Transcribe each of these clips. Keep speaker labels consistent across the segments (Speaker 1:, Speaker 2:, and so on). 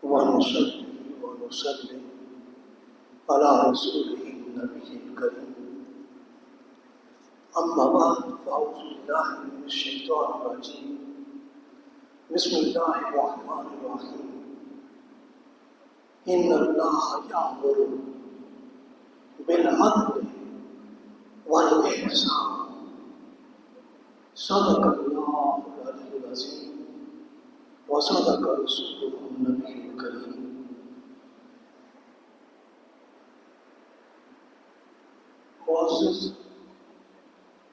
Speaker 1: ونصلي ونسلم على رسوله النبي الكريم. أما بعد فأعوذ بالله من الشيطان الرجيم. بسم الله الرحمن الرحيم. إن الله يأمر بالعدل والإحسان. صدق الله العلي العظيم وصدق رسوله النبي الكريم. معزز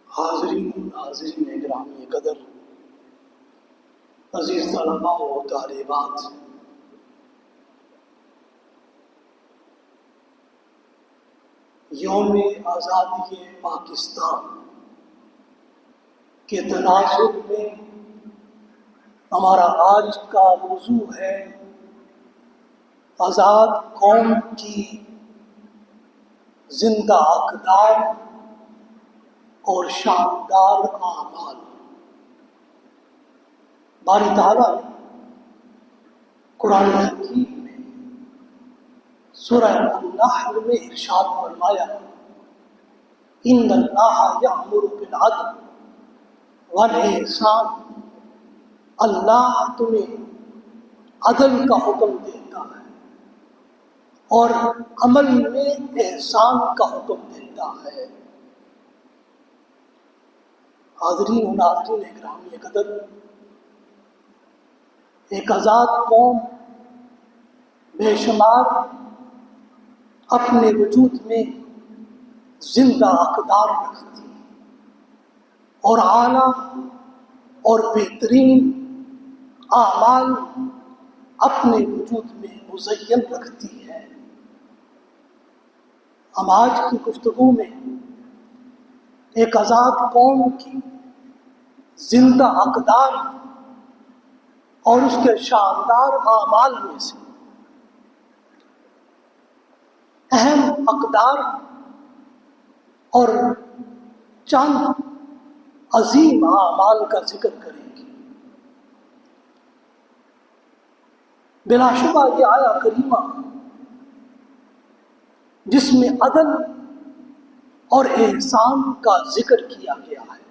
Speaker 1: حاضرین ناظرین گرامی قدر، عزیز طلباء و طالبات، یوم آزادی پاکستان کے تناظر میں ہمارا آج کا موضوع ہے آزاد قوم کی زندہ اقدار اور شاندار اعمال. باری تعالیٰ نے قرآن حکیم میں سورہ النحل میں ارشاد فرمایا، ان اللہ یأمر بالعدل والاحسان. اللہ تمہیں عدل کا حکم دیتا ہے اور عمل میں احسان کا حکم دیتا ہے. حاضرین و ناظرین گرامی قدر، ایک آزاد قوم بے شمار اپنے وجود میں زندہ اقدار رکھتی اور اعلیٰ اور بہترین اعمال اپنے وجود میں مزین رکھتی ہے. ہم آج کی گفتگو میں ایک آزاد قوم کی زندہ اقدار اور اس کے شاندار اعمال میں سے اہم اقدار اور چند عظیم اعمال کا ذکر کریں گے. بلا شبہ یہ آیہ کریمہ جس میں عدل اور احسان کا ذکر کیا گیا ہے،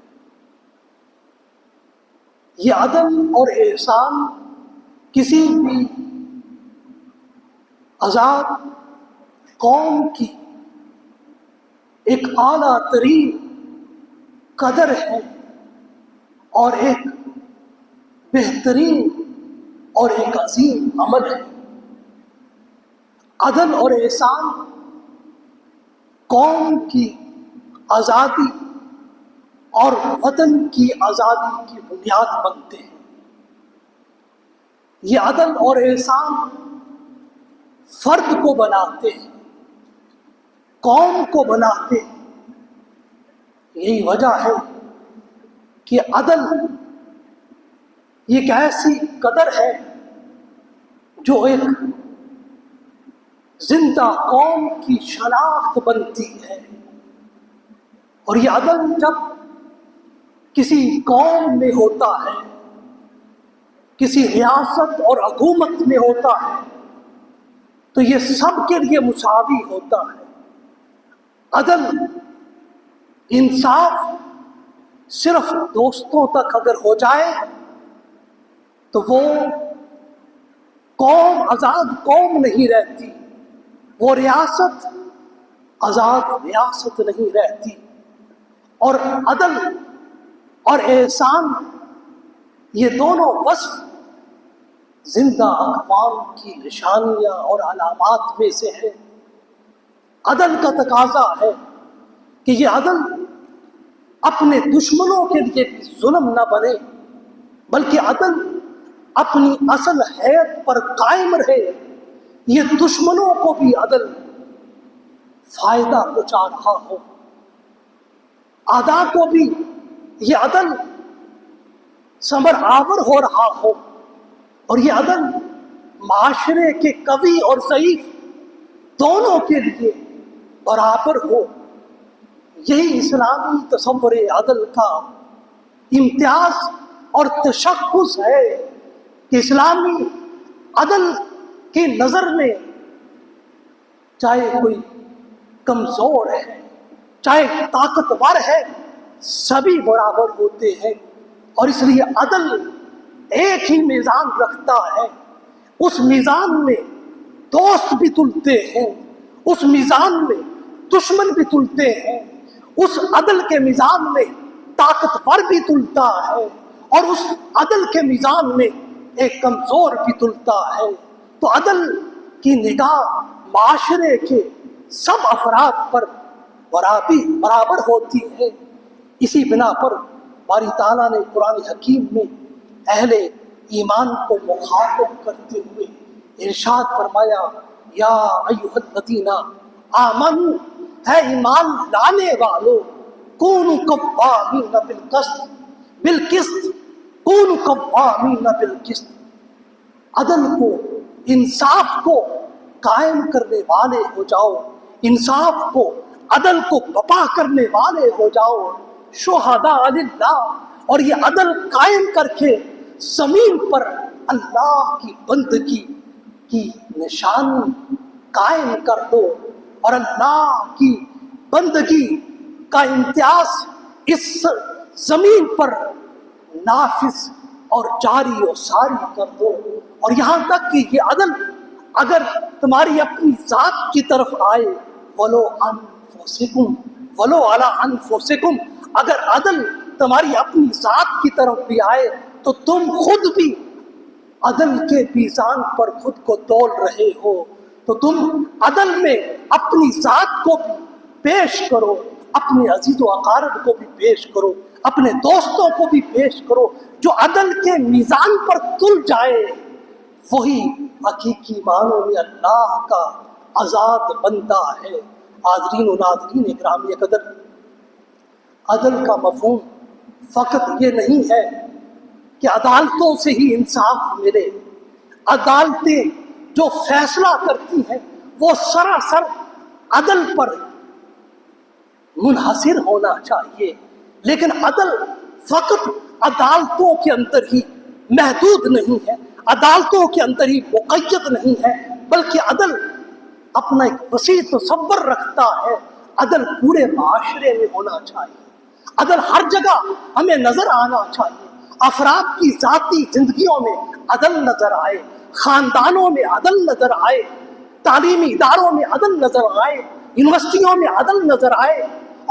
Speaker 1: یہ عدل اور احسان کسی بھی آزاد قوم کی ایک اعلیٰ ترین قدر ہے اور ایک بہترین اور ایک عظیم عمل ہے. عدل اور احسان قوم کی آزادی اور وطن کی آزادی کی بنیاد بنتے ہیں. یہ عدل اور احسان فرد کو بناتے ہیں، قوم کو بناتے ہیں. یہی وجہ ہے کہ عدل یہ ایک ایسی قدر ہے جو ایک زندہ قوم کی شناخت بنتی ہے. اور یہ عدل جب کسی قوم میں ہوتا ہے، کسی ریاست اور حکومت میں ہوتا ہے، تو یہ سب کے لیے مساوی ہوتا ہے. عدل انصاف صرف دوستوں تک اگر ہو جائے تو وہ قوم آزاد قوم نہیں رہتی، وہ ریاست آزاد ریاست نہیں رہتی. اور عدل اور احسان یہ دونوں وصف زندہ اقوام کی نشانیاں اور علامات میں سے ہے. عدل کا تقاضا ہے کہ یہ عدل اپنے دشمنوں کے لیے بھی ظلم نہ بنے، بلکہ عدل اپنی اصل حیت پر قائم رہے. یہ دشمنوں کو بھی عدل فائدہ پہنچا رہا ہو، اعداء کو بھی یہ عدل ثمر آور ہو رہا ہو، اور یہ عدل معاشرے کے قوی اور ضعیف دونوں کے لیے برابر ہو. یہی اسلامی تصور عدل کا امتیاز اور تشخص ہے کہ اسلامی عدل کی نظر میں چاہے کوئی کمزور ہے چاہے طاقتور ہے، سبھی برابر ہوتے ہیں، اور اس لیے عدل ایک ہی میزان رکھتا ہے۔ اس میزان میں دوست بھی تلتے ہیں، اس میزان میں دشمن بھی تلتے ہیں، اس عدل کے میزان میں طاقتور بھی تلتا ہے، اور اس عدل کے میزان میں ایک کمزور بھی تلتا ہے۔ تو عدل کی نگاہ معاشرے کے سب افراد پر برابر ہوتی ہے۔ اسی بنا پر باری تعالیٰ نے قرآن حکیم میں اہل ایمان کو مخاطب کرتے ہوئے ارشاد فرمایا، یا ایھا الذین آمنوا، ہے ایمان لانے والو، کونوا قوامین بالقسط، کونوا قوامین بالقسط، عدل کو، انصاف کو قائم کرنے والے ہو جاؤ، انصاف کو، عدل کو بپا کرنے والے ہو جاؤ، شہداء للہ، اور یہ عدل قائم کر کے زمین پر اللہ کی بندگی کی نشانی قائم کر دو، اور اللہ کی بندگی کا امتیاز اس زمین پر نافذ اور جاری و ساری کر دو۔ اور یہاں تک کہ یہ عدل اگر تمہاری اپنی ذات کی طرف آئے، ولو علی انفسکم، اگر عدل تمہاری اپنی ذات کی طرف بھی آئے تو تم خود بھی عدل کے میزان پر خود کو تول رہے ہو، تو تم عدل میں اپنی ذات کو بھی پیش کرو، اپنے عزیز و اقارب کو بھی پیش کرو، اپنے دوستوں کو بھی پیش کرو۔ جو عدل کے میزان پر تل جائے وہی حقیقی معنوں میں اللہ کا آزاد بندہ ہے۔ حاضرین و ناظرین اکرامی قدر، عدل کا مفہوم فقط یہ نہیں ہے کہ عدالتوں سے ہی انصاف ملے۔ عدالتیں جو فیصلہ کرتی ہیں وہ سراسر عدل پر منحصر ہونا چاہیے، لیکن عدل فقط عدالتوں کے اندر ہی محدود نہیں ہے، عدالتوں کے اندر ہی مقید نہیں ہے، بلکہ عدل اپنا ایک وسیع تصور رکھتا ہے۔ عدل پورے معاشرے میں ہونا چاہیے، عدل ہر جگہ ہمیں نظر آنا چاہیے۔ افراد کی ذاتی زندگیوں میں عدل نظر آئے، خاندانوں میں عدل نظر آئے، تعلیمی اداروں میں عدل نظر آئے، یونیورسٹیوں میں عدل نظر آئے،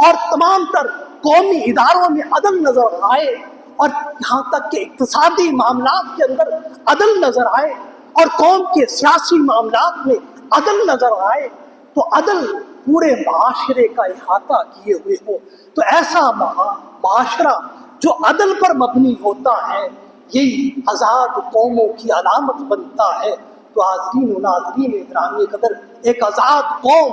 Speaker 1: اور تمام تر قومی اداروں میں عدل نظر آئے، اور یہاں تک کہ اقتصادی معاملات کے اندر عدل نظر آئے، اور قوم کے سیاسی معاملات میں عدل نظر آئے۔ تو عدل پورے معاشرے کا احاطہ کیے ہوئے ہو، تو ایسا معاشرہ جو عدل پر مبنی ہوتا ہے یہی آزاد قوموں کی علامت بنتا ہے۔ تو حاضرین و ناظرین اکرامی قدر، ایک آزاد قوم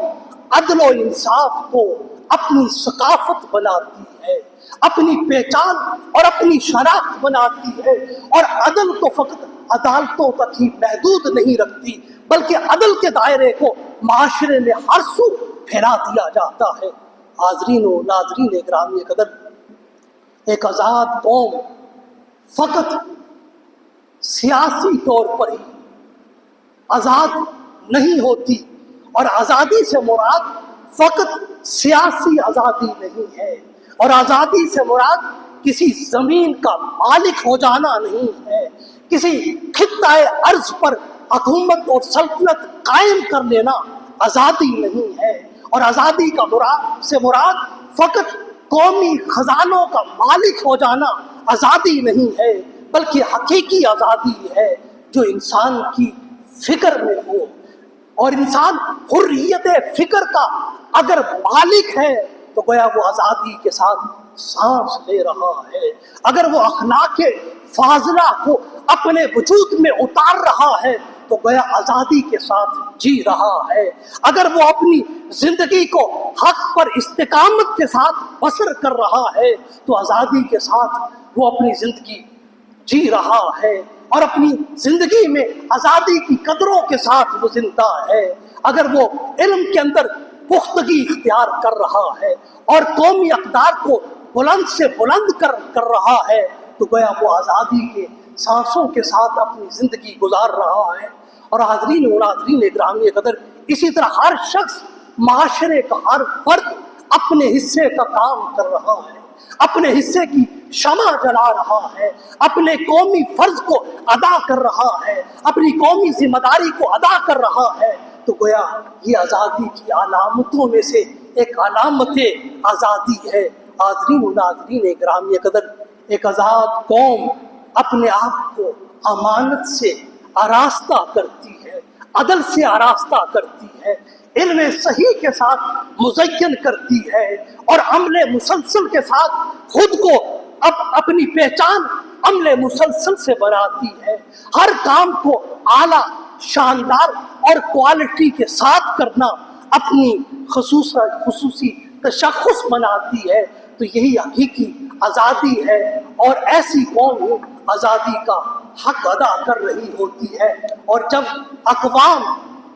Speaker 1: عدل و انصاف کو اپنی ثقافت بناتی ہے، اپنی پہچان اور اپنی شناخت بناتی ہے، اور عدل کو فقط عدالتوں تک ہی محدود نہیں رکھتی بلکہ عدل کے دائرے کو معاشرے میں ہر سو پھیلا دیا جاتا ہے۔ حاضرین و ناظرین اکرامی قدر، ایک آزاد قوم فقط سیاسی طور پر ہی آزاد نہیں ہوتی، اور آزادی سے مراد فقط سیاسی آزادی نہیں ہے، اور آزادی سے مراد کسی زمین کا مالک ہو جانا نہیں ہے، کسی خطہ ارض پر حکومت اور سلطنت قائم کر لینا آزادی نہیں ہے، اور آزادی کا مراد فقط قومی خزانوں کا مالک ہو جانا آزادی نہیں ہے، بلکہ حقیقی آزادی ہے جو انسان کی فکر میں ہو۔ اور انسان حریت فکر کا اگر مالک ہے تو گویا وہ آزادی کے ساتھ سانس لے رہا ہے، اگر وہ اخلاق فاضلہ کو اپنے وجود میں اتار رہا ہے تو گویا آزادی کے ساتھ جی رہا ہے، اگر وہ اپنی زندگی کو حق پر استقامت کے ساتھ بسر کر رہا ہے تو آزادی کے ساتھ وہ اپنی زندگی جی رہا ہے، اور اپنی زندگی میں آزادی کی قدروں کے ساتھ وہ زندہ ہے، اگر وہ علم کے اندر پختگی اختیار کر رہا ہے اور قومی اقدار کو بلند سے بلند کر رہا ہے تو گویا وہ آزادی کے سانسوں کے ساتھ اپنی زندگی گزار رہا ہے۔ اور حاضرین و ناظرین گرامی قدر، اسی طرح ہر شخص، معاشرے کا ہر فرد اپنے حصے کا کام کر رہا ہے، اپنے حصے کی شمع جلا رہا ہے، اپنے قومی فرض کو ادا کر رہا ہے، اپنی قومی ذمہ داری کو ادا کر رہا ہے، تو گویا یہ آزادی کی علامتوں میں سے ایک علامت آزادی ہے۔ حاضرین و ناظرین گرامی قدر، ایک آزاد قوم اپنے آپ کو امانت سے آراستہ کرتی ہے، عدل سے آراستہ کرتی ہے، علم صحیح کے ساتھ مزین کرتی ہے، اور عمل مسلسل کے ساتھ خود کو اپنی پہچان عمل مسلسل سے بناتی ہے، ہر کام کو اعلیٰ، شاندار اور کوالٹی کے ساتھ کرنا اپنی خصوصی تشخص بناتی ہے۔ تو یہی حقیقی آزادی ہے، اور ایسی قوم ہی آزادی کا حق ادا کر رہی ہوتی ہے۔ اور جب اقوام،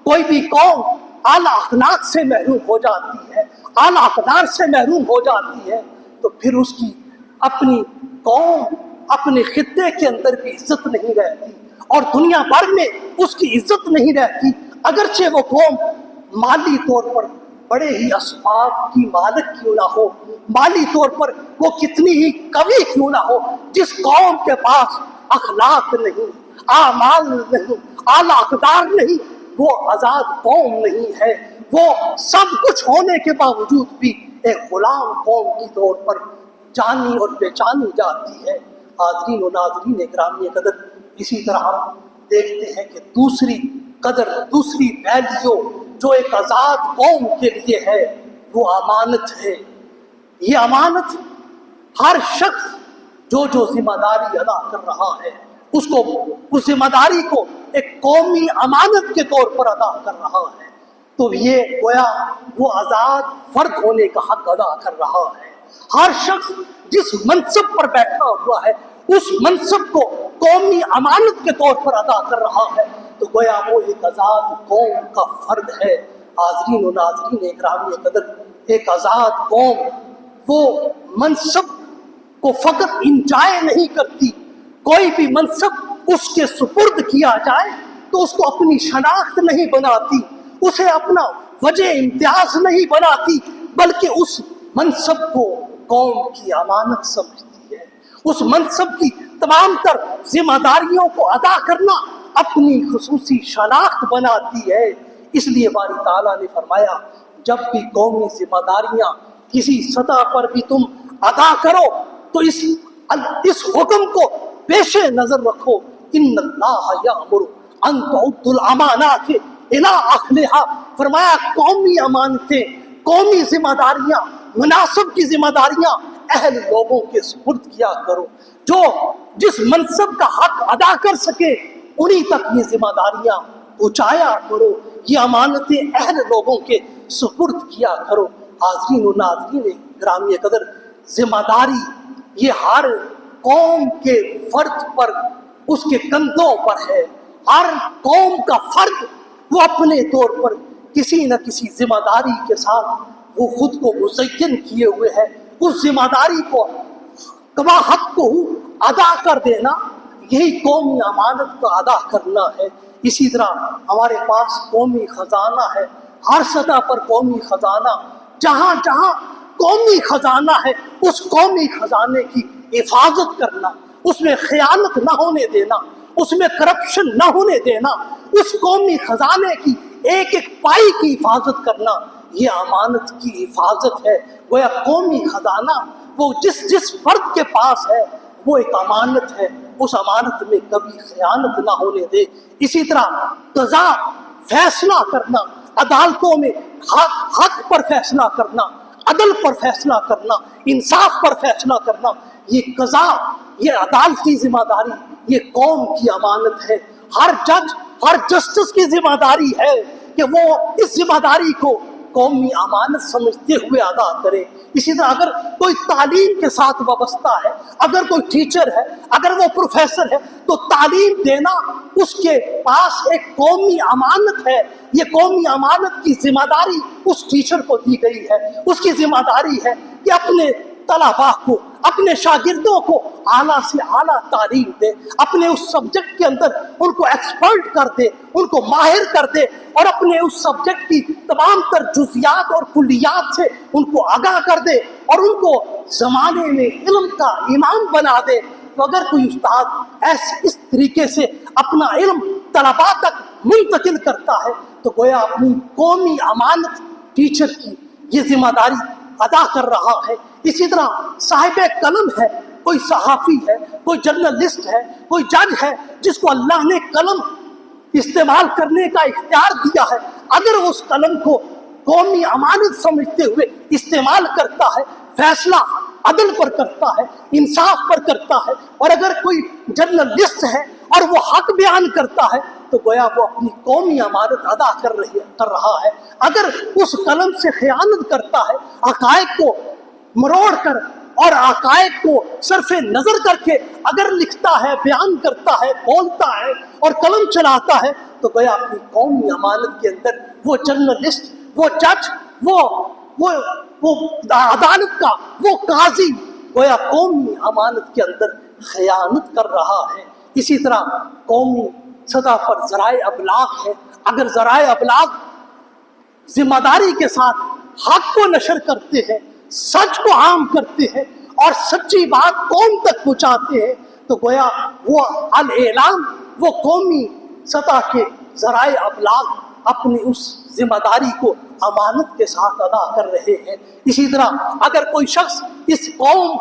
Speaker 1: کوئی بھی قوم اعلیٰ اخلاق سے محروم ہو جاتی ہے، اعلیٰ اقدار سے محروم ہو جاتی ہے، تو پھر اس کی اپنی قوم، اپنے خطے کے اندر بھی عزت نہیں رہتی، اور دنیا بھر میں اس کی عزت نہیں رہتی، اگرچہ وہ قوم مالی طور پر بڑے ہی اسباب کی مالک کیوں نہ ہو، مالی طور پر وہ کتنی ہی قوی کیوں نہ ہو، جس قوم کے پاس اخلاق نہیں، اعمال نہیں، اعلیٰ اقدار نہیں، وہ آزاد قوم نہیں ہے، وہ سب کچھ ہونے کے باوجود بھی ایک غلام قوم کی طور پر جانی اور پہچانی جاتی ہے۔ حاضرین و ناظرین گرامی قدر، اسی طرح ہم دیکھتے ہیں کہ دوسری قدر، دوسری ویلیو جو ایک آزاد قوم کے لیے ہے، وہ امانت ہے۔ یہ امانت ہر شخص جو ذمہ داری ادا کر رہا ہے، اس کو، اس ذمہ داری کو ایک قومی امانت کے طور پر ادا کر رہا ہے، تو یہ گویا وہ آزاد فرد ہونے کا حق ادا کر رہا ہے۔ ہر شخص جس منصب پر بیٹھا ہوا ہے، اس منصب کو قومی امانت کے طور پر ادا کر رہا ہے، تو گویا وہ ایک آزاد قوم کا فرد ہے۔ حاضرین و ناظرین گرامی قدر، ایک آزاد قوم وہ منصب کو فقط انجوائے نہیں کرتی، کوئی بھی منصب اس کے سپرد کیا جائے تو اس کو اپنی شناخت نہیں بناتی، اسے اپنا وجہ امتیاز نہیں بناتی، بلکہ اس منصب کو قوم کی امانت سمجھتی ہے۔ اس منصب کی تمام تر ذمہ داریوں کو ادا کرنا اپنی خصوصی شناخت بناتی ہے۔ اس لیے باری تعالیٰ نے فرمایا، جب بھی قومی ذمہ داریاں کسی سطح پر بھی تم ادا کرو تو اس حکم کو پیش نظر رکھو، ان اللہ یأمر ان تعدوا الامانات الی اہلھا۔ فرمایا قومی امانتیں، قومی ذمہ داریاں، مناسب کی ذمہ داریاں اہل لوگوں کے سپرد کیا کرو، جو جس منصب کا حق ادا کر سکے انہی تک یہ ذمہ داریاں پہنچایا کرو، یہ امانتیں اہل لوگوں کے سپرد کیا کرو۔ حاضرین و ناظرین گرامی قدر، ذمہ داری یہ ہر قوم کے فرد پر، اس کے کندھوں پر ہے۔ ہر قوم کا فرد وہ اپنے طور پر کسی نہ کسی ذمہ داری کے ساتھ وہ خود کو مزین کیے ہوئے ہے۔ اس ذمہ داری کو کما حق کو ادا کر دینا، یہی قومی امانت کا ادا کرنا ہے۔ اسی طرح ہمارے پاس قومی خزانہ ہے، ہر سطح پر قومی خزانہ، جہاں جہاں قومی خزانہ ہے اس قومی خزانے کی حفاظت کرنا، اس میں خیانت نہ ہونے دینا، اس میں کرپشن نہ ہونے دینا، اس قومی خزانے کی ایک ایک پائی کی حفاظت کرنا، یہ امانت کی حفاظت ہے۔ گویا قومی خزانہ وہ جس فرد کے پاس ہے وہ ایک امانت ہے، اس امانت میں کبھی خیانت نہ ہونے دے۔ اسی طرح قضا، فیصلہ کرنا، عدالتوں میں حق پر فیصلہ کرنا، عدل پر فیصلہ کرنا، انصاف پر فیصلہ کرنا، یہ قضا، یہ عدالتی ذمہ داری، یہ قوم کی امانت ہے۔ ہر جج، ہر جسٹس کی ذمہ داری ہے کہ وہ اس ذمہ داری کو قومی امانت سمجھتے ہوئے ادا کرے۔ اسی طرح اگر کوئی تعلیم کے ساتھ وابستہ ہے، اگر کوئی ٹیچر ہے، اگر وہ پروفیسر ہے، تو تعلیم دینا اس کے پاس ایک قومی امانت ہے۔ یہ قومی امانت کی ذمہ داری اس ٹیچر کو دی گئی ہے۔ اس کی ذمہ داری ہے کہ اپنے طلبا کو، اپنے شاگردوں کو اعلیٰ سے اعلیٰ تعلیم دے، اپنے اس سبجیکٹ کے اندر ان کو ایکسپرٹ کر دے، ان کو ماہر کر دے، اور اپنے اس سبجیکٹ کی تمام تر جزیات اور کلیات سے ان کو آگاہ کر دے، اور ان کو زمانے میں علم کا امام بنا دے۔ تو اگر کوئی استاد اس طریقے سے اپنا علم طلباء تک منتقل کرتا ہے تو گویا اپنی قومی امانت ٹیچر کی یہ ذمہ داری ادا کر رہا ہے۔ اسی طرح صاحب قلم ہے، کوئی صحافی ہے، کوئی جرنلسٹ ہے، کوئی جج ہے، جس کو اللہ نے قلم استعمال کرنے کا اختیار دیا ہے، اگر اس قلم کو قومی امانت سمجھتے ہوئے استعمال کرتا ہے، فیصلہ عدل پر کرتا ہے، انصاف پر کرتا ہے، اور اگر کوئی جرنلسٹ ہے اور وہ حق بیان کرتا ہے تو گویا وہ اپنی قومی امانت ادا کر رہا ہے۔ اگر اس قلم سے خیانت کرتا ہے، حقائق کو مروڑ کر اور حقائق کو صرف نظر کر کے اگر لکھتا ہے، بیان کرتا ہے، بولتا ہے اور قلم چلاتا ہے تو گویا اپنی قومی امانت کے اندر وہ جرنلسٹ، وہ جج، وہ عدالت کا وہ قاضی گویا قومی امانت کے اندر خیانت کر رہا ہے۔ اسی طرح قومی سطح پر ذرائع ابلاغ ہے، اگر ذرائع ابلاغ ذمہ داری کے ساتھ حق کو نشر کرتے ہیں، سچ کو عام کرتے ہیں اور سچی بات قوم تک پہنچاتے ہیں تو گویا وہ الاعلام، وہ قومی سطح کے ذرائع ابلاغ اپنی اس ذمہ داری کو امانت کے ساتھ ادا کر رہے ہیں۔ اسی طرح اگر کوئی شخص اس قوم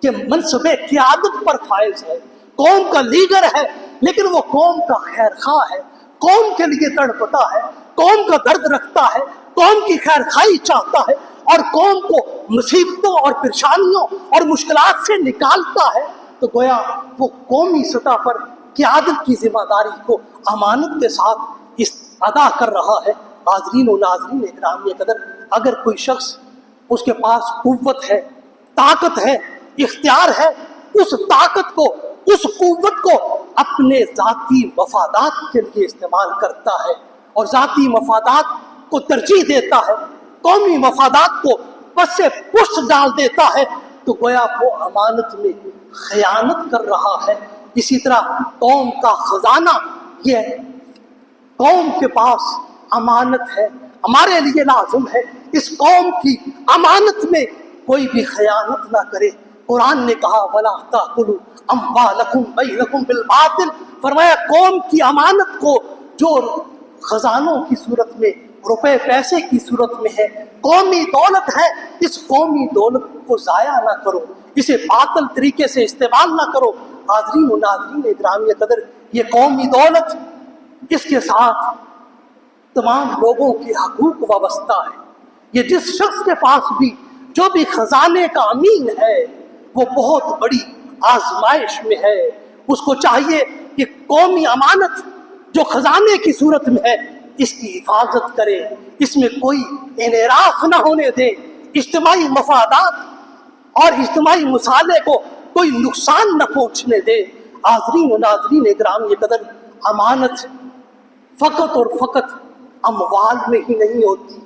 Speaker 1: کے منصب قیادت پر فائز ہے، قوم کا لیڈر ہے، لیکن وہ قوم کا خیر خواہ ہے، قوم کے لیے تڑپتا ہے، قوم کا درد رکھتا ہے، قوم کی خیر خواہی چاہتا ہے اور قوم کو مصیبتوں اور پریشانیوں اور مشکلات سے نکالتا ہے تو گویا وہ قومی سطح پر قیادت کی ذمہ داری کو امانت کے ساتھ ادا کر رہا ہے۔ حاضرین و ناظرین اکرامی قدر، اگر کوئی شخص اس کے پاس قوت ہے، طاقت ہے، اختیار ہے، اس طاقت کو، اس قوت کو اپنے ذاتی مفادات کے لیے استعمال کرتا ہے اور ذاتی مفادات کو ترجیح دیتا ہے، قومی مفادات کو پس سے پشت ڈال دیتا ہے تو گویا وہ امانت میں خیانت کر رہا ہے۔ اسی طرح قوم کا خزانہ، یہ قوم کے پاس امانت ہے، ہمارے لیے لازم ہے اس قوم کی امانت میں کوئی بھی خیانت نہ کرے۔ قرآن نے کہا وَلَا تَأْكُلُوا أَمْوَالَكُمْ بَيْنَكُمْ بِالْبَاطِلِ، فرمایا قوم کی امانت کو جو خزانوں کی صورت میں، روپے پیسے کی صورت میں ہے، قومی دولت ہے، اس قومی دولت کو ضائع نہ کرو، اسے باطل طریقے سے استعمال نہ کرو۔ حاضرین و ناظرین اکرامی قدر، یہ قومی دولت، اس کے ساتھ تمام لوگوں کے حقوق وابستہ ہے۔ یہ جس شخص کے پاس بھی جو بھی خزانے کا امین ہے وہ بہت بڑی آزمائش میں ہے۔ اس کو چاہیے کہ قومی امانت جو خزانے کی صورت میں ہے اس کی حفاظت کرے، اس میں کوئی انحراف نہ ہونے دے، اجتماعی مفادات اور اجتماعی مصالحے کو کوئی نقصان نہ پہنچنے دے۔ حاضرین و ناظرین اکرامی قدر، امانت فقط اور فقط اموال میں ہی نہیں ہوتی،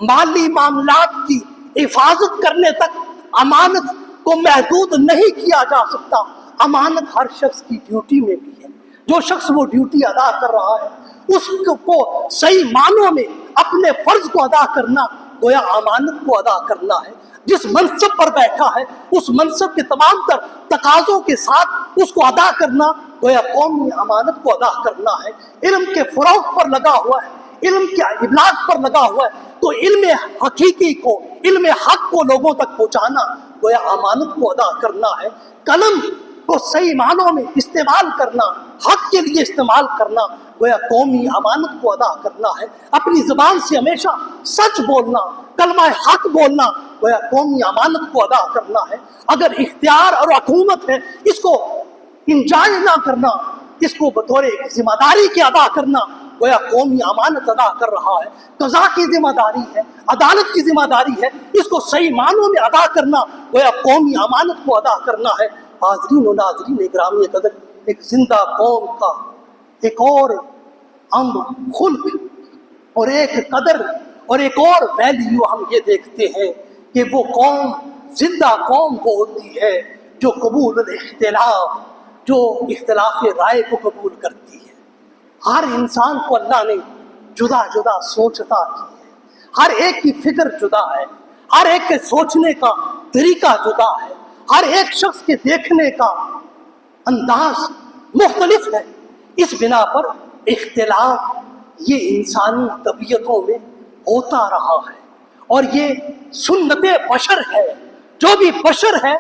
Speaker 1: مالی معاملات کی حفاظت کرنے تک امانت کو محدود نہیں کیا جا سکتا۔ امانت ہر شخص کی ڈیوٹی میں بھی ہے، جو شخص وہ ڈیوٹی ادا کر رہا ہے اس کو صحیح معنوں میں اپنے فرض کو ادا کرنا گویا امانت کو ادا کرنا ہے۔ جس منصب پر بیٹھا ہے اس منصب کے تمام تر تقاضوں کے ساتھ اس کو ادا کرنا گویا قومی امانت کو ادا کرنا ہے۔ علم کے فروغ پر لگا ہوا ہے، علم کے ابلاغ پر لگا ہوا ہے تو علم حقیقی کو، علم حق کو لوگوں تک پہنچانا گویا امانت کو ادا کرنا ہے۔ قلم کو صحیح معنوں میں استعمال کرنا، حق کے لیے استعمال کرنا گویا قومی امانت کو ادا کرنا ہے۔ اپنی زبان سے ہمیشہ سچ بولنا، کلمہ حق بولنا گویا قومی امانت کو ادا کرنا ہے۔ اگر اختیار اور حکومت ہے اس کو انجوائے نہ کرنا، اس کو بطور ذمہ داری کے ادا کرنا گویا قومی امانت ادا کر رہا ہے۔ قضا کی ذمہ داری ہے، عدالت کی ذمہ داری ہے، اس کو صحیح معنوں میں ادا کرنا گویا قومی امانت کو ادا کرنا ہے۔ حاضرین و ناظرین اکرامی قدر، ایک زندہ قوم کا ایک اور امر خلق اور ایک قدر اور ایک اور ویلیو ہم یہ دیکھتے ہیں کہ وہ قوم زندہ قوم وہ ہوتی ہے جو قبول الاختلاف، جو اختلاف رائے کو قبول کرتی ہے۔ ہر انسان کو اللہ نے جدا جدا سوچ عطا کی ہے، ہر ایک کی فکر جدا ہے، ہر ایک کے سوچنے کا طریقہ جدا ہے، ہر ایک شخص کے دیکھنے کا انداز مختلف ہے۔ اس بنا پر اختلاف یہ انسانی طبیعتوں میں ہوتا رہا ہے، اور یہ سنت بشر ہے۔ جو بھی بشر ہے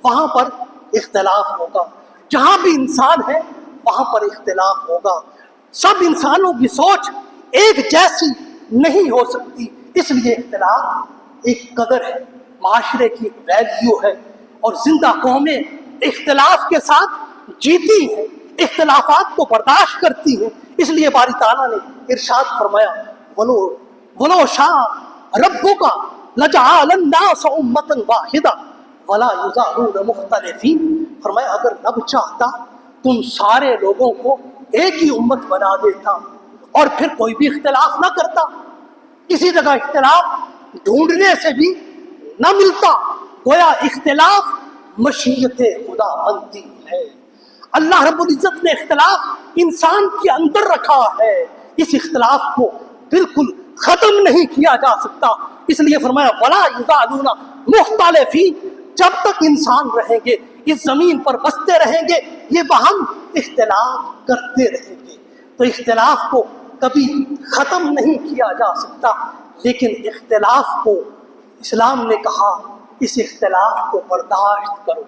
Speaker 1: وہاں پر اختلاف ہوگا، جہاں بھی انسان ہے وہاں پر اختلاف ہوگا۔ سب انسانوں کی سوچ ایک جیسی نہیں ہو سکتی، اس لیے اختلاف ایک قدر ہے، معاشرے کی ویلیو ہے، اور زندہ قومیں اختلاف کے ساتھ جیتی ہیں، اختلافات کو برداشت کرتی ہیں۔ اس لیے باری تعالیٰ نے ارشاد فرمایا وَلَوْ شَاءَ رَبُّكَ لَجَعَلَ النَّاسَ أُمَّةً وَاحِدَةً وَلَا يَزَالُونَ مُخْتَلِفِينَ۔ فرمایا اگر رب چاہتا تم سارے لوگوں کو ایک ہی امت بنا دیتا اور پھر کوئی بھی اختلاف نہ کرتا، کسی جگہ اختلاف ڈھونڈنے سے بھی نہ ملتا، گویا اختلاف مشیت خدا بنتی ہے۔ اللہ رب العزت نے اختلاف انسان کے اندر رکھا ہے، اس اختلاف کو بالکل ختم نہیں کیا جا سکتا۔ اس لیے فرمایا وَلَا يَزَالُونَ مُخْتَلِفِينَ، جب تک انسان رہیں گے، اس زمین پر بستے رہیں گے، یہ باہم اختلاف کرتے رہیں گے۔ تو اختلاف کو کبھی ختم نہیں کیا جا سکتا، لیکن اختلاف کو اسلام نے کہا اس اختلاف کو برداشت کرو،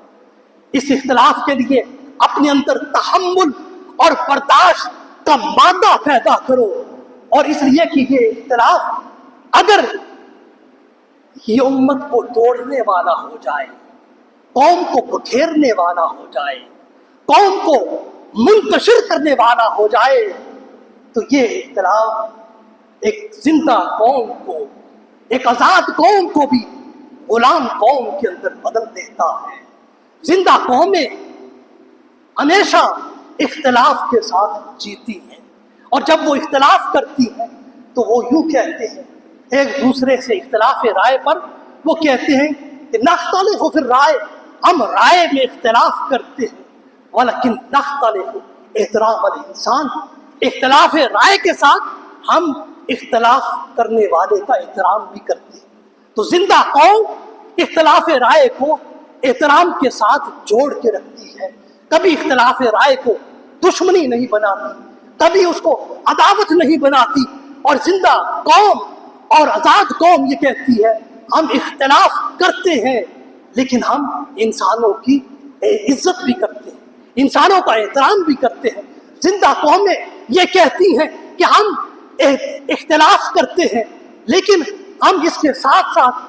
Speaker 1: اس اختلاف کے لیے اپنے اندر تحمل اور برداشت کا مادہ پیدا کرو۔ اور اس لیے کہ یہ اختلاف اگر یہ امت کو توڑنے والا ہو جائے، قوم کو بکھیرنے والا ہو جائے، قوم کو منتشر کرنے والا ہو جائے، تو یہ اختلاف ایک زندہ قوم کو، ایک آزاد قوم کو بھی غلام قوم کے اندر بدل دیتا ہے۔ زندہ قومیں ہمیشہ اختلاف کے ساتھ جیتی ہیں، اور جب وہ اختلاف کرتی ہیں تو وہ یوں کہتے ہیں ایک دوسرے سے اختلاف رائے پر، وہ کہتے ہیں کہ نختلف فی الرائے، ہم رائے میں اختلاف کرتے ہیں، ولیکن نختلف احترام الانسان، اختلاف رائے کے ساتھ ہم اختلاف کرنے والے کا احترام بھی کرتے ہیں۔ تو زندہ قوم اختلاف رائے کو احترام کے ساتھ جوڑ کے رکھتی ہے، کبھی اختلاف رائے کو دشمنی نہیں بناتی، کبھی اس کو عداوت نہیں بناتی۔ اور زندہ قوم اور آزاد قوم یہ کہتی ہے ہم اختلاف کرتے ہیں لیکن ہم انسانوں کی عزت بھی کرتے ہیں، انسانوں کا احترام بھی کرتے ہیں۔ زندہ قومیں یہ کہتی ہیں کہ ہم اختلاف کرتے ہیں لیکن ہم اس کے ساتھ ساتھ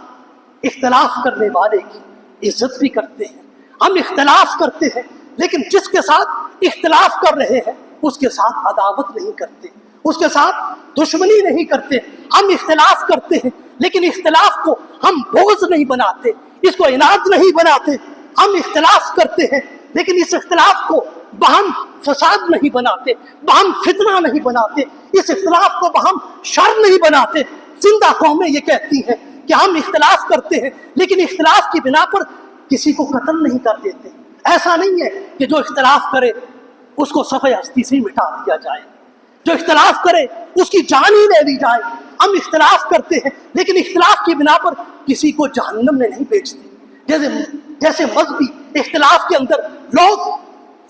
Speaker 1: اختلاف کرنے والے کی عزت بھی کرتے ہیں۔ ہم اختلاف کرتے ہیں لیکن جس کے ساتھ اختلاف کر رہے ہیں اس کے ساتھ عداوت نہیں کرتے، اس کے ساتھ دشمنی نہیں کرتے۔ ہم اختلاف کرتے ہیں لیکن اختلاف کو ہم بغض نہیں بناتے، اس کو عناد نہیں بناتے۔ ہم اختلاف کرتے ہیں لیکن اس اختلاف کو باہم فساد نہیں بناتے، باہم فتنہ نہیں بناتے، اس اختلاف کو باہم شر نہیں بناتے۔ زندہ قومیں یہ کہتی ہیں کہ ہم اختلاف کرتے ہیں لیکن اختلاف کی بنا پر کسی کو قتل نہیں کر دیتے۔ ایسا نہیں ہے کہ جو اختلاف کرے اس کو صفحہ ہستی سے مٹا دیا جائے، جو اختلاف کرے اس کی جان ہی لے لی جائے۔ ہم اختلاف کرتے ہیں لیکن اختلاف کی بنا پر کسی کو جہنم میں نہیں بیچتے۔ جیسے مذہبی اختلاف کے اندر لوگ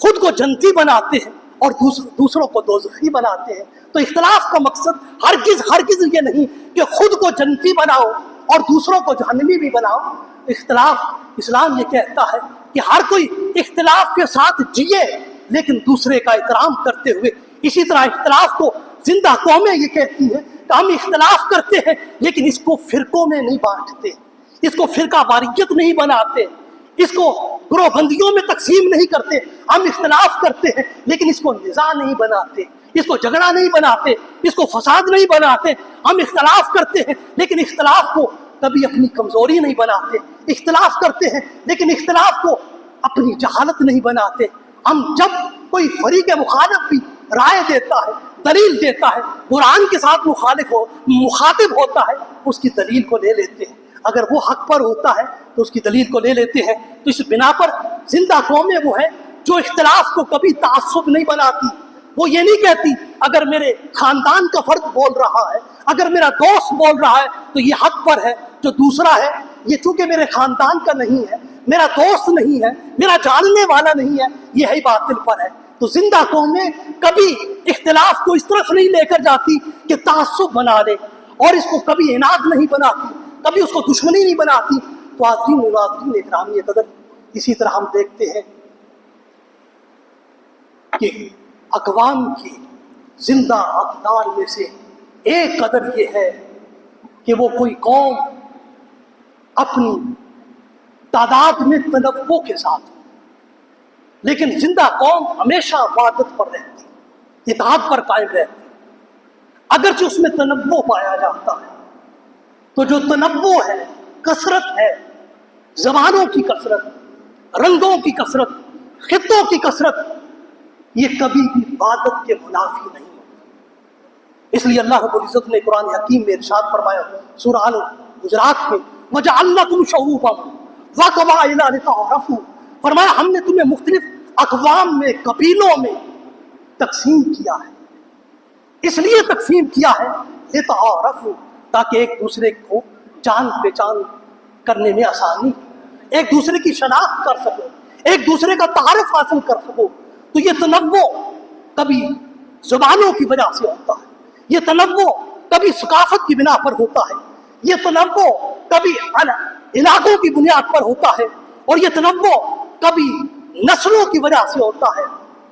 Speaker 1: خود کو جنتی بناتے ہیں اور دوسروں کو دوزخی بناتے ہیں، تو اختلاف کا مقصد ہرگز یہ نہیں کہ خود کو جنتی بناؤ اور دوسروں کو جہنمی بھی بناؤ۔ اختلاف، اسلام یہ کہتا ہے کہ ہر کوئی اختلاف کے ساتھ جیے لیکن دوسرے کا احترام کرتے ہوئے۔ اسی طرح اختلاف کو زندہ قومیں یہ کہتی ہیں کہ ہم اختلاف کرتے ہیں لیکن اس کو فرقوں میں نہیں بانٹتے، اس کو فرقہ واریت نہیں بناتے، اس کو گروہ بندیوں میں تقسیم نہیں کرتے۔ ہم اختلاف کرتے ہیں لیکن اس کو نزاع نہیں بناتے، اس کو جھگڑا نہیں بناتے، اس کو فساد نہیں بناتے۔ ہم اختلاف کرتے ہیں لیکن اختلاف کو کبھی اپنی کمزوری نہیں بناتے، اختلاف کرتے ہیں لیکن اختلاف کو اپنی جہالت نہیں بناتے۔ ہم جب کوئی فریق مخالف بھی رائے دیتا ہے، دلیل دیتا ہے، قرآن کے ساتھ مخاطب ہوتا ہے، اس کی دلیل کو لے لیتے ہیں، اگر وہ حق پر ہوتا ہے تو اس کی دلیل کو لے لیتے ہیں. تو اس بنا پر زندہ قومیں وہ ہیں جو اختلاف کو کبھی تعصب نہیں بناتی. وہ یہ نہیں کہتی اگر میرے خاندان کا فرد بول رہا ہے، اگر میرا دوست بول رہا ہے تو یہ حق پر ہے، جو دوسرا ہے یہ چونکہ میرے خاندان کا نہیں ہے، میرا دوست نہیں ہے، میرا جاننے والا نہیں ہے، یہ ہے باطل پر ہے. تو زندہ قومیں کبھی اختلاف کو اس طرف نہیں لے کر جاتی کہ تعصب بنا لے، اور اس کو کبھی عناد نہیں بناتی، کبھی اس کو دشمنی نہیں بناتی. تو عزیز و ناظرین اکرامی قدر، اسی طرح ہم دیکھتے ہیں کہ اقوام کی زندہ اقدار میں سے ایک قدر یہ ہے کہ وہ کوئی قوم اپنی تعداد میں تنوع کے ساتھ، لیکن زندہ قوم ہمیشہ وحدت پر رہتی، اتحاد پر قائم رہتی. اگرچہ اس میں تنوع پایا جاتا ہے، تو جو تنوع ہے، کثرت ہے، زبانوں کی کثرت، رنگوں کی کثرت، خطوں کی کثرت، یہ کبھی بھی وحدت کے منافی نہیں ہوتی. اس لیے اللہ رب العزت نے قرآن حکیم میں ارشاد فرمایا سورہ الحجرات میں وَجَعَلْنَكُمْ شُعُوبًا وَقَبَائِلَ لِتَعَارَفُوا، فرمایا ہم نے تمہیں مختلف اقوام میں، قبیلوں میں تقسیم کیا ہے. اس لیے تقسیم کیا ہے لِتَعَارَفُوا، تاکہ ایک دوسرے کو جان پہچان کرنے میں آسانی، ایک دوسرے کی شناخت کر سکو، ایک دوسرے کا تعارف حاصل کر سکو. تو یہ تنوع کبھی زبانوں کی وجہ سے ہوتا ہے، یہ تنوع کبھی ثقافت کی بنا پر ہوتا ہے، یہ تنوع کبھی علاقوں کی بنیاد پر ہوتا ہے، اور یہ تنوع کبھی نسلوں کی وجہ سے ہوتا ہے.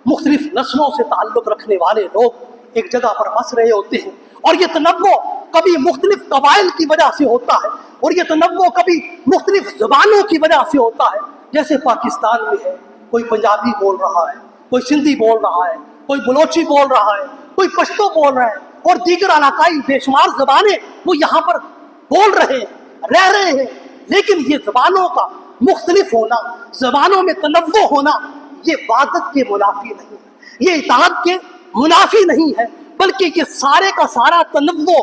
Speaker 1: مختلف نسلوں سے تعلق رکھنے والے لوگ ایک جگہ پر بس رہے ہوتے ہیں، اور یہ تنوع کبھی مختلف قبائل کی وجہ سے ہوتا ہے، اور یہ تنوع کبھی مختلف زبانوں کی وجہ سے ہوتا ہے. جیسے پاکستان میں ہے، کوئی پنجابی بول رہا ہے، کوئی سندھی بول رہا ہے، کوئی بلوچی بول رہا ہے، کوئی پشتو بول رہا ہے، اور دیگر علاقائی بے شمار زبانیں وہ یہاں پر بول رہے ہیں، رہ رہے ہیں. لیکن یہ زبانوں کا مختلف ہونا، زبانوں میں تنوع ہونا، یہ وحدت کے منافی نہیں ہے، یہ اتحاد کے منافی نہیں ہے، بلکہ یہ سارے کا سارا تنوع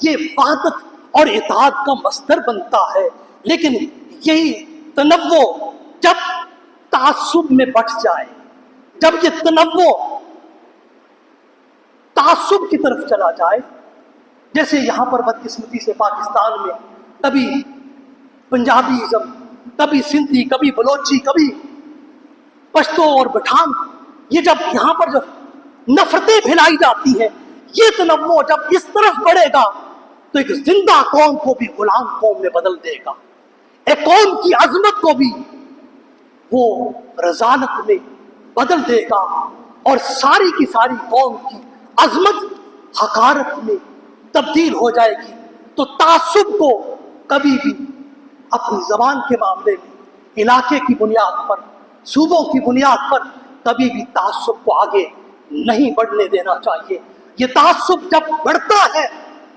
Speaker 1: یہ وحدت اور اتحاد کا مصدر بنتا ہے. لیکن یہی تنوع جب تعصب میں بٹ جائے، جب یہ تنوع تعصب کی طرف چلا جائے، جیسے یہاں پر بدقسمتی سے پاکستان میں کبھی پنجابیزم، کبھی سندھی، کبھی بلوچی، کبھی پشتو اور پٹھان، یہ جب یہاں پر جب نفرتیں پھیلائی جاتی ہیں، یہ تنوع جب اس طرف بڑھے گا تو ایک زندہ قوم کو بھی غلام قوم میں بدل دے گا، ایک قوم کی عظمت کو بھی وہ رذالت میں بدل دے گا، اور ساری کی ساری قوم کی عظمت حقارت میں تبدیل ہو جائے گی. تو تعصب کو کبھی بھی اپنی زبان کے معاملے میں، علاقے کی بنیاد پر، صوبوں کی بنیاد پر کبھی بھی تعصب کو آگے نہیں بڑھنے دینا چاہیے. یہ تعصب جب بڑھتا ہے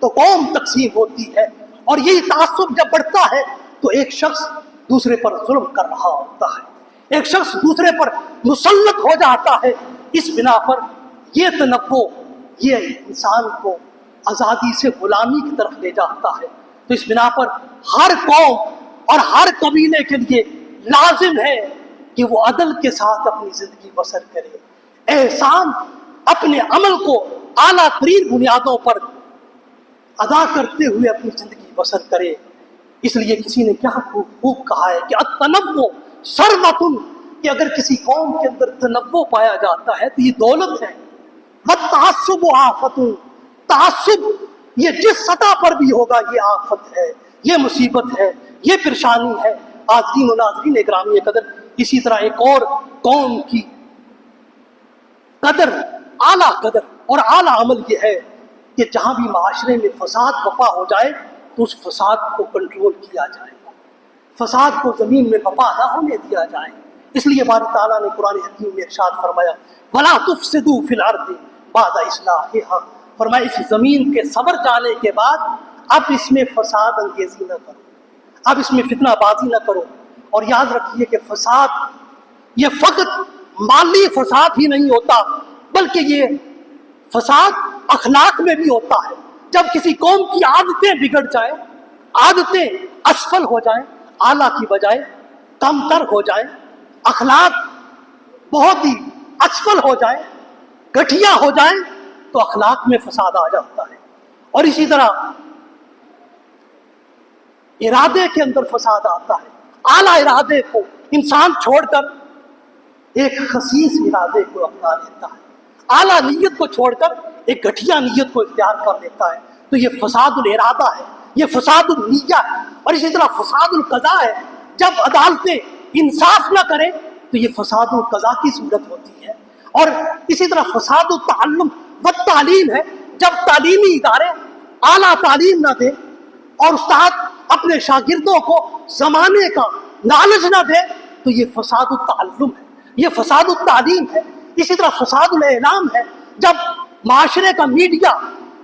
Speaker 1: تو قوم تقسیم ہوتی ہے، اور یہی تعصب جب بڑھتا ہے تو ایک شخص دوسرے پر ظلم کر رہا ہوتا ہے، ایک شخص دوسرے پر مسلط ہو جاتا ہے. اس بنا پر یہ تنوع یہ انسان کو آزادی سے غلامی کی طرف لے جاتا ہے. تو اس بنا پر ہر قوم اور ہر قبیلے کے لیے لازم ہے کہ وہ عدل کے ساتھ اپنی زندگی بسر کرے، احسان اپنے عمل کو اعلیٰ ترین بنیادوں پر ادا کرتے ہوئے اپنی زندگی بسر کرے. اس لیے کسی نے کیا خوب کہا ہے کہ التنوع ثروۃ، کہ اگر کسی قوم کے اندر تنوع پایا جاتا ہے تو یہ دولت ہے. والتعصب آفۃ، تعصب یہ جس سطح پر بھی ہوگا یہ آفت ہے، یہ مصیبت ہے، یہ پریشانی ہے. عزیزین و ناظرین اکرامی قدر، اسی طرح ایک اور قوم کی قدر، اعلیٰ قدر اور اعلیٰ عمل یہ ہے کہ جہاں بھی معاشرے میں فساد بپا ہو جائے تو اس فساد کو کنٹرول کیا جائے، فساد کو زمین میں بپا نہ ہونے دیا جائے. اس لیے باری تعالیٰ نے قرآن حکیم میں ارشاد فرمایا وَلَا تُفْسِدُوا فِي الْأَرْضِ بَعْدَ إِصْلَاحِهَا، فرمایا اس زمین کے سنور جانے کے بعد اب اس میں فساد انگیزی نہ کرو، اب اس میں فتنہ بازی نہ کرو. اور یاد رکھیے کہ فساد یہ فقط مالی فساد ہی نہیں ہوتا، بلکہ یہ فساد اخلاق میں بھی ہوتا ہے. جب کسی قوم کی عادتیں بگڑ جائیں، عادتیں اسفل ہو جائیں اعلیٰ کی بجائے کمتر ہو جائیں، اخلاق بہت ہی اسفل ہو جائیں، گٹھیا ہو جائیں تو اخلاق میں فساد آ جاتا ہے۔ اور اسی طرح ارادے کے اندر فساد آتا ہے، اعلیٰ ارادے کو انسان چھوڑ کر ایک خسیس ارادے کو اپنا لیتا ہے، اعلیٰ نیت کو چھوڑ کر ایک گٹھیا نیت کو اختیار کر لیتا ہے، تو یہ فساد الارادہ ہے، یہ فساد النیہ ہے۔ اور اسی طرح فساد القضاء ہے، جب عدالتیں انصاف نہ کریں تو یہ فساد القضاء کی صورت ہوتی ہے۔ اور اسی طرح فساد التعلم والتعلیم ہے، جب تعلیمی ادارے اعلیٰ تعلیم نہ دیں اور استاد اپنے شاگردوں کو زمانے کا نالج نہ دے تو یہ فساد التعلم ہے، یہ فساد التعلیم ہے۔ اسی طرح فساد الاعلام ہے، جب معاشرے کا میڈیا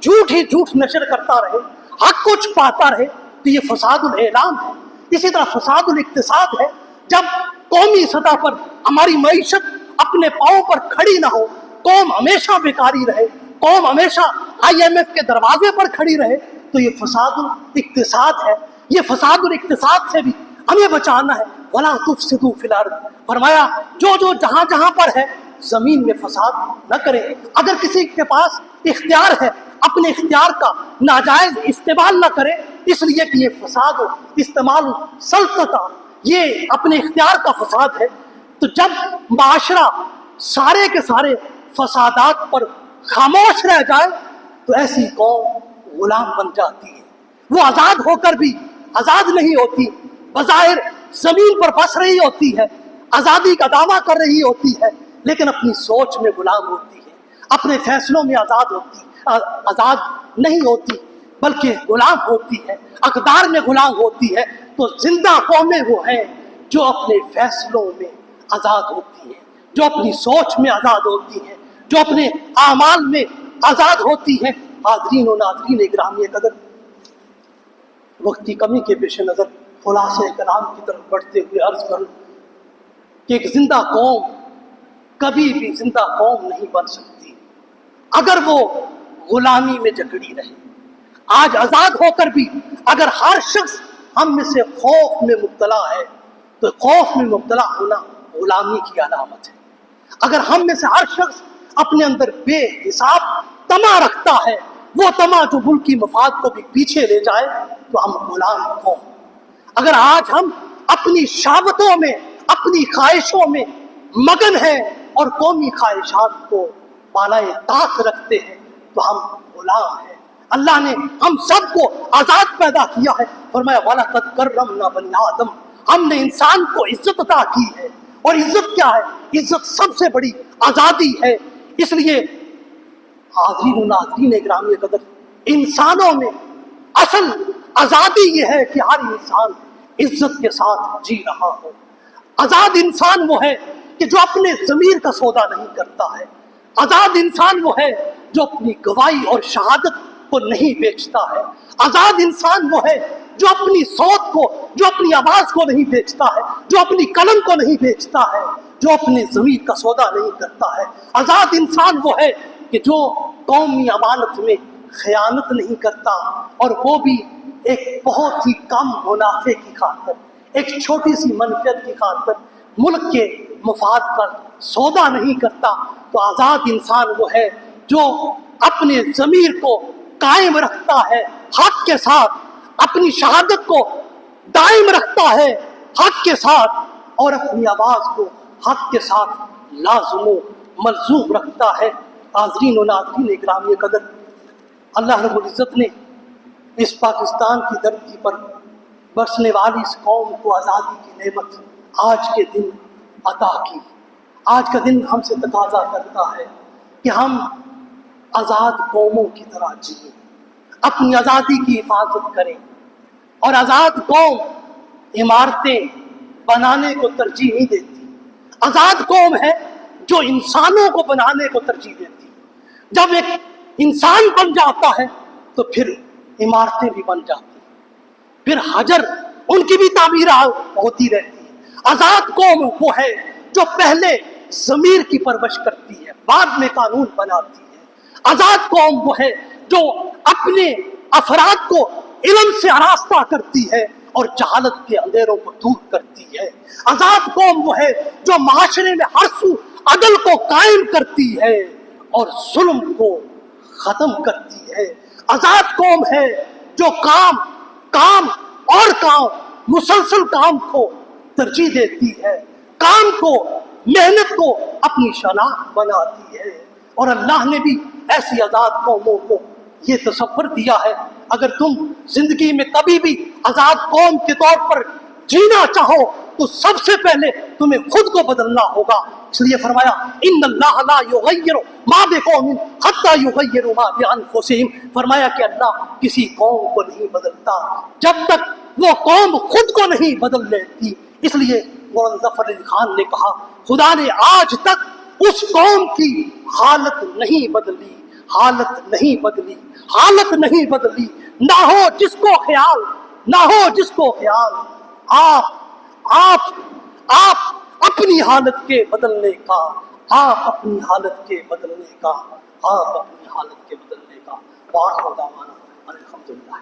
Speaker 1: جھوٹ ہی جھوٹ نشر کرتا رہے، حق کو چھپاتا رہے تو یہ فساد الاعلام ہے۔ اسی طرح فساد الاقتصاد ہے، جب قومی سطح پر ہماری معیشت اپنے پاؤں پر کھڑی نہ ہو، قوم ہمیشہ بیکاری رہے، قوم ہمیشہ IMF کے دروازے پر کھڑی رہے تو یہ فساد الاقتصاد ہے۔ یہ فساد الاقتصاد سے بھی ہمیں بچانا ہے۔ وَلَا تُفْسِدُوا فِي الْأَرْضِ، فرمایا جو جہاں جہاں پر ہے زمین میں فساد نہ کرے۔ اگر کسی کے پاس اختیار ہے اپنے اختیار کا ناجائز استعمال نہ کرے، اس لیے کہ یہ فساد و استعمال سلطنت، یہ اپنے اختیار کا فساد ہے۔ تو جب معاشرہ سارے کے سارے فسادات پر خاموش رہ جائے تو ایسی قوم غلام بن جاتی ہے، وہ آزاد ہو کر بھی آزاد نہیں ہوتی، بظاہر زمین پر بس رہی ہوتی ہے، آزادی کا دعویٰ کر رہی ہوتی ہے، لیکن اپنی سوچ میں غلام ہوتی ہے، اپنے فیصلوں میں آزاد نہیں ہوتی بلکہ غلام ہوتی ہے، اقدار میں غلام ہوتی ہے۔ تو زندہ قومیں وہ ہیں جو اپنے فیصلوں میں آزاد ہوتی ہیں، جو اپنی سوچ میں آزاد ہوتی ہیں، جو اپنے اعمال میں آزاد ہوتی ہیں۔ حاضرین و ناظرین گرامی قدر، وقت کی کمی کے پیش نظر خلاصہ کلام کی طرف بڑھتے ہوئے عرض کروں کہ ایک زندہ قوم کبھی بھی زندہ قوم نہیں بن سکتی اگر وہ غلامی میں جکڑی رہے۔ آج آزاد ہو کر بھی اگر ہر شخص ہم میں سے خوف میں مبتلا ہے تو خوف میں مبتلا ہونا غلامی کی علامت ہے۔ اگر ہم میں سے ہر شخص اپنے اندر بے حساب طمع رکھتا ہے، وہ طمع جو ملکی مفاد کو بھی پیچھے لے جائے، تو ہم غلام قوم۔ اگر آج ہم اپنی شہوتوں میں اپنی خواہشوں میں مگن ہیں اور قومی خواہشات کو بالائے طاق رکھتے ہیں تو ہم غلام ہیں۔ اللہ نے ہم سب کو آزاد پیدا کیا ہے، فرمایا وَلَقَدْ كَرَّمْنَا بَنِي آدم، ہم نے انسان کو عزت عطا کی ہے۔ اور عزت کیا ہے؟ عزت سب سے بڑی آزادی ہے۔ اس لیے حاضرین و ناظرین گرامی قدر، انسانوں میں اصل آزادی یہ ہے کہ ہر انسان عزت کے ساتھ جی رہا ہو۔ آزاد انسان وہ ہے کہ جو اپنے ضمیر کا سودا نہیں کرتا ہے، آزاد انسان وہ ہے جو اپنی گواہی اور شہادت کو نہیں بیچتا ہے، آزاد انسان وہ ہے جو اپنی صوت کو، جو اپنی آواز کو نہیں بیچتا ہے، جو اپنی قلم کو نہیں بیچتا ہے، جو اپنے ضمیر کا سودا نہیں کرتا ہے۔ آزاد انسان وہ ہے کہ جو قومی امانت میں خیانت نہیں کرتا، اور وہ بھی ایک بہت ہی کم منافع کی خاطر، ایک چھوٹی سی منفعت کی خاطر ملک کے مفاد پر سودا نہیں کرتا۔ تو آزاد انسان وہ ہے جو اپنے ضمیر کو قائم رکھتا ہے حق کے ساتھ، اپنی شہادت کو دائم رکھتا ہے حق کے ساتھ، اور اپنی آواز کو حق کے ساتھ لازم و ملزوم رکھتا ہے۔ حاضرین و ناظرین گرامی قدر، اللہ رب العزت نے اس پاکستان کی دھرتی پر برسنے والی اس قوم کو آزادی کی نعمت آج کے دن عطا کی۔ آج کا دن ہم سے تقاضا کرتا ہے کہ ہم آزاد قوموں کی طرح جئیں، اپنی آزادی کی حفاظت کریں۔ اور آزاد قوم عمارتیں بنانے کو ترجیح نہیں دیتی، آزاد قوم ہے جو انسانوں کو بنانے کو ترجیح دیتی۔ جب ایک انسان بن جاتا ہے تو پھر عمارتیں بھی بن جاتی ہیں، پھر حجر ان کی بھی تعمیر ہوتی رہتی ہے۔ آزاد قوم وہ ہے جو پہلے ضمیر کی پرورش کرتی ہے، بعد میں قانون بناتی ہے۔ آزاد قوم وہ ہے جو اپنے افراد کو علم سے آراستہ کرتی ہے اور جہالت کے اندھیروں کو دور کرتی ہے۔ آزاد قوم وہ ہے جو معاشرے میں ہر سو عدل کو قائم کرتی ہے اور ظلم کو ختم کرتی ہے۔ آزاد قوم ہے جو کام مسلسل کام کو ترجیح دیتی ہے، کام کو، محنت کو اپنی شناخت بناتی ہے۔ اور اللہ نے بھی ایسی آزاد قوموں کو یہ تصور دیا ہے، اگر تم زندگی میں کبھی بھی آزاد قوم کے طور پر جینا چاہو تو سب سے پہلے تمہیں خود کو بدلنا ہوگا۔ اس لیے فرمایا ان اللہ لا یغیر ما بقوم حتی یغیروا ما بانفسہم، فرمایا کہ اللہ کسی قوم کو نہیں بدلتا جب تک وہ قوم خود کو نہیں بدل لیتی۔ اس لیے مولانا ظفر علی خان نے کہا خدا نے آج تک اس قوم کی حالت نہیں بدلی، حالت نہیں بدلی، حالت نہیں بدلی۔ نہ ہو جس کو خیال آپ اپنی حالت کے بدلنے کا، آپ اپنی حالت کے بدلنے کا، آپ اپنی حالت کے بدلنے کا۔ وآخر دعوانا الحمدللہ۔